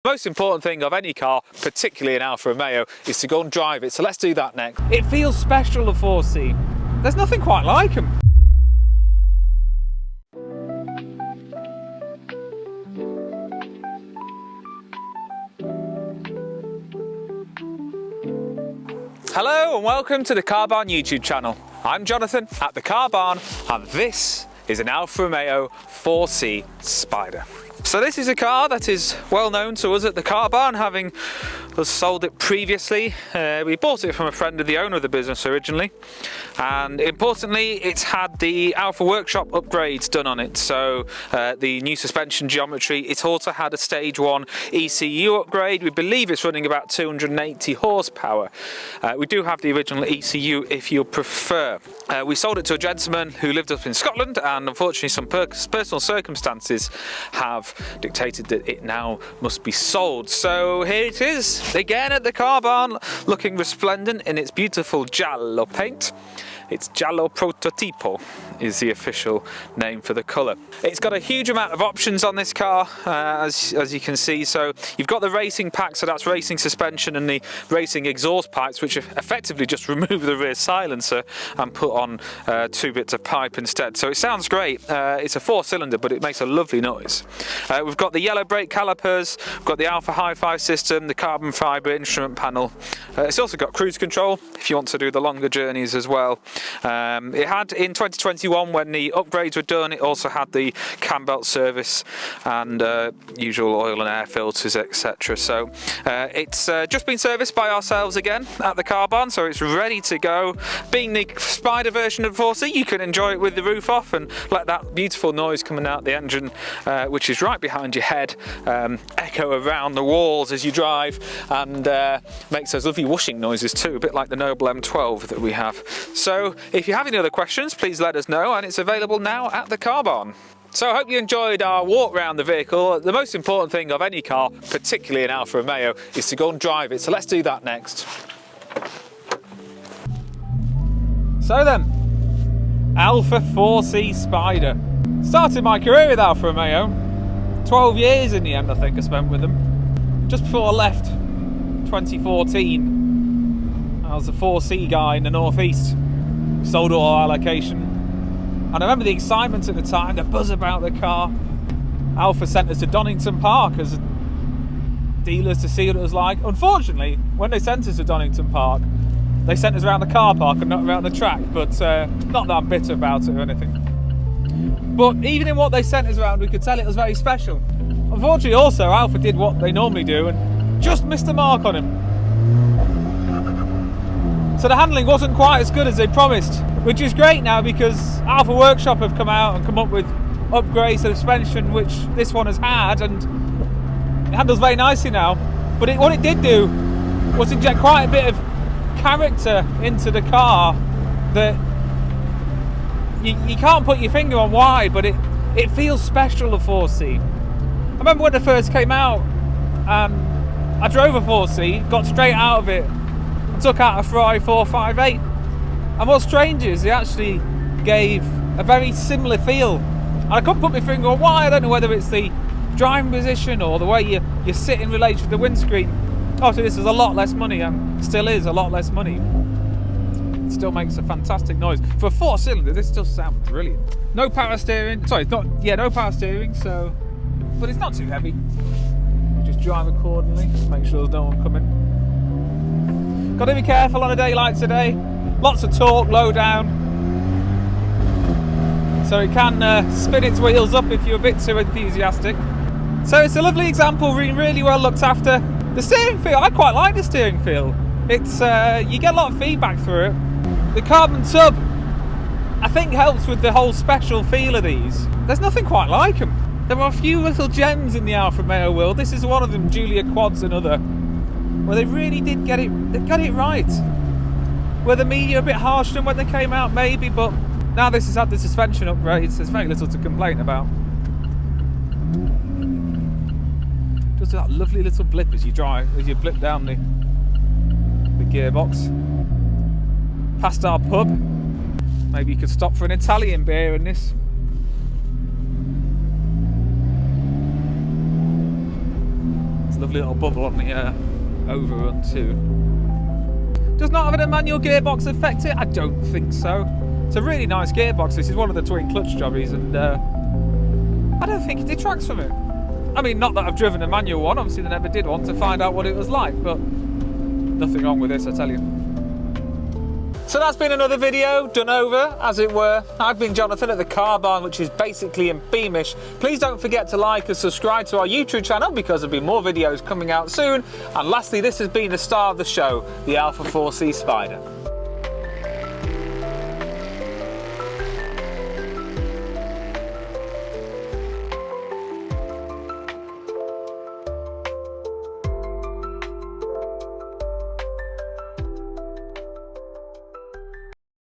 The most important thing of any car, particularly an Alfa Romeo, is to go and drive it. So let's do that next. It feels special, the 4C. There's nothing quite like them. Hello and welcome to the Car Barn YouTube channel. I'm Jonathan at the Car Barn and this is an Alfa Romeo 4C Spider. So this is a car that is well known to us at the Car Barn, having us sold it previously. We bought it from a friend of the owner of the business originally, and importantly it's had the Alfa Workshop upgrades done on it. So the new suspension geometry, it's also had a stage 1 ECU upgrade. We believe it's running about 280 horsepower. We do have the original ECU if you prefer. We sold it to a gentleman who lived up in Scotland, and unfortunately some personal circumstances have dictated that it now must be sold. So here it is again at the Car Barn, looking resplendent in its beautiful Giallo paint. It's Giallo Prototipo is the official name for the colour. It's got a huge amount of options on this car, as you can see. So you've got the racing pack, so that's racing suspension, and the racing exhaust pipes, which effectively just remove the rear silencer and put on 2 bits of pipe instead. So it sounds great. It's a 4-cylinder, but it makes a lovely noise. We've got the yellow brake calipers, we've got the Alfa Hi-Fi system, the carbon fibre instrument panel. It's also got cruise control if you want to do the longer journeys as well. It had in 2021, when the upgrades were done, it also had the cam belt service and usual oil and air filters, etc. So it's just been serviced by ourselves again at the Car Barn, so it's ready to go. Being the Spider version of 4C, you can enjoy it with the roof off and let that beautiful noise coming out the engine, which is right behind your head, echo around the walls as you drive, and makes those lovely whooshing noises too, a bit like the Noble M12 that we have. So if you have any other questions, please let us know, and it's available now at the Car Barn. So I hope you enjoyed our walk around the vehicle. The most important thing of any car, particularly an Alfa Romeo, is to go and drive it. So let's do that next. So then, Alfa 4C Spider. Started my career with Alfa Romeo. 12 years in the end, I think I spent with them. Just before I left, 2014, I was a 4C guy in the northeast. Sold all our allocation, and I remember the excitement at the time, the buzz about the car. Alfa sent us to Donington Park as dealers to see what it was like. Unfortunately, when they sent us to Donington Park, they sent us around the car park and not around the track, but not that I'm bitter about it or anything. But even in what they sent us around, we could tell it was very special. Unfortunately also, Alfa did what they normally do and just missed the mark on him. So the handling wasn't quite as good as they promised, which is great now because Alfa Workshop have come out and come up with upgrades to the suspension, which this one has had, and it handles very nicely now. But what it did do was inject quite a bit of character into the car that you can't put your finger on why, but it feels special, the 4C. I remember when it first came out, I drove a 4C, got straight out of it, took out a Ferrari 458, and what's strange is it actually gave a very similar feel. And I couldn't put my finger on why. I don't know whether it's the driving position or the way you sit in relation to the windscreen. Obviously this is a lot less money, and still is a lot less money. It still makes a fantastic noise. For a 4-cylinder, this still sounds brilliant. No power steering, no power steering, so, but it's not too heavy. You just drive accordingly, make sure there's no one coming. Got to be careful on a day like today. Lots of torque, low down. So it can spin its wheels up if you're a bit too enthusiastic. So it's a lovely example, really well looked after. The steering feel, I quite like the steering feel. It's you get a lot of feedback through it. The carbon tub, I think, helps with the whole special feel of these. There's nothing quite like them. There are a few little gems in the Alfa Romeo world. This is one of them, Giulia Quad's another. Well, they really did get it. They got it right. Were the media a bit harsher than when they came out? Maybe, but now this has had the suspension upgrades. There's very little to complain about. Just that lovely little blip as you drive, as you blip down the gearbox. Past our pub. Maybe you could stop for an Italian beer in this. lovely little bubble on the overrun too. Does not have a manual gearbox affect it? I don't think so. It's a really nice gearbox. This is one of the twin clutch jobbies, and I don't think it detracts from it. I mean, not that I've driven a manual one, obviously they never did one to find out what it was like, but nothing wrong with this, I tell you. So that's been another video, done over, as it were. I've been Jonathan at the Car Barn, which is basically in Beamish. Please don't forget to like and subscribe to our YouTube channel because there'll be more videos coming out soon. And lastly, this has been the star of the show, the Alfa 4C Spider.